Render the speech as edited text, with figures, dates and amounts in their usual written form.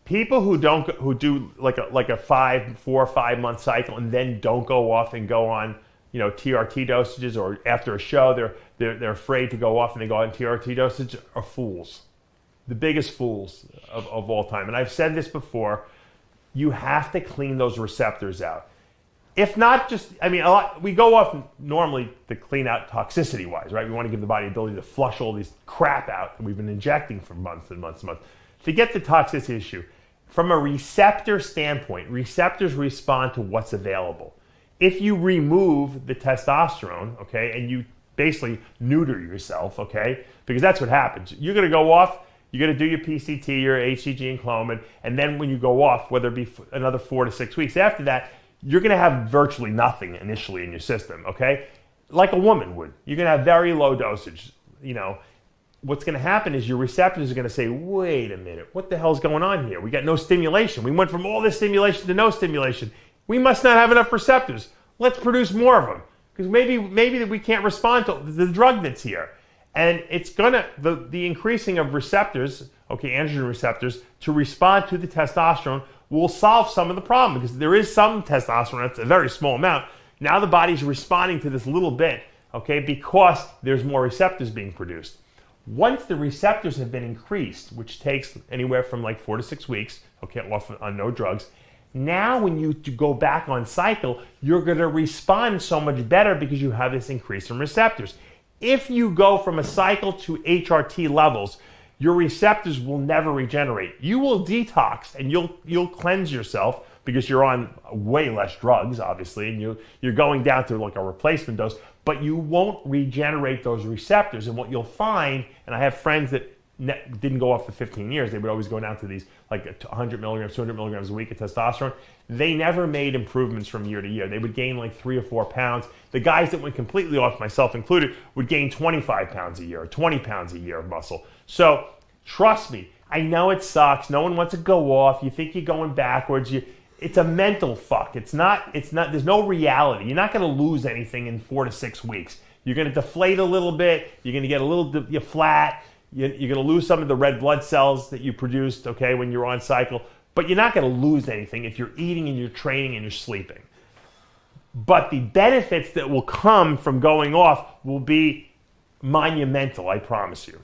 People who do like a 4 or 5 month cycle and then don't go off and go on, TRT dosages, or after a show they're afraid to go off and they go on TRT dosage, are fools. The biggest fools of all time. And I've said this before, you have to clean those receptors out. If not, we go off normally to clean out toxicity-wise, right? We want to give the body the ability to flush all this crap out that we've been injecting for months and months and months. Forget the toxicity issue. From a receptor standpoint, receptors respond to what's available. If you remove the testosterone, okay, and you basically neuter yourself, okay, because that's what happens. You're going to go off, you're going to do your PCT, your HCG and Clomid, and then when you go off, whether it be another 4 to 6 weeks after that, you're going to have virtually nothing initially in your system, okay? Like a woman would. You're going to have very low dosage. What's going to happen is your receptors are going to say, wait a minute, what the hell's going on here? We got no stimulation. We went from all this stimulation to no stimulation. We must not have enough receptors. Let's produce more of them, because maybe we can't respond to the drug that's here. And it's going to, the increasing of receptors, okay, androgen receptors, to respond to the testosterone will solve some of the problem, because there is some testosterone, it's a very small amount. Now the body's responding to this little bit, okay, because there's more receptors being produced. Once the receptors have been increased, which takes anywhere from like 4 to 6 weeks, okay, off on no drugs, now when you go back on cycle, you're going to respond so much better because you have this increase in receptors. If you go from a cycle to HRT levels, your receptors will never regenerate. You will detox and you'll cleanse yourself because you're on way less drugs, obviously, and you're going down to like a replacement dose, but you won't regenerate those receptors. And what you'll find, and I have friends that didn't go off for 15 years, they would always go down to these like 100 milligrams, 200 milligrams a week of testosterone. They never made improvements from year to year. They would gain like 3 or 4 pounds. The guys that went completely off, myself included, would gain 25 pounds a year or 20 pounds a year of muscle. So trust me, I know it sucks. No one wants to go off. You think you're going backwards. It's a mental fuck. It's not, there's no reality. You're not going to lose anything in 4 to 6 weeks. You're going to deflate a little bit. You're going to get a little, you're flat. You're going to lose some of the red blood cells that you produced, okay, when you're on cycle. But you're not going to lose anything if you're eating and you're training and you're sleeping. But the benefits that will come from going off will be monumental, I promise you.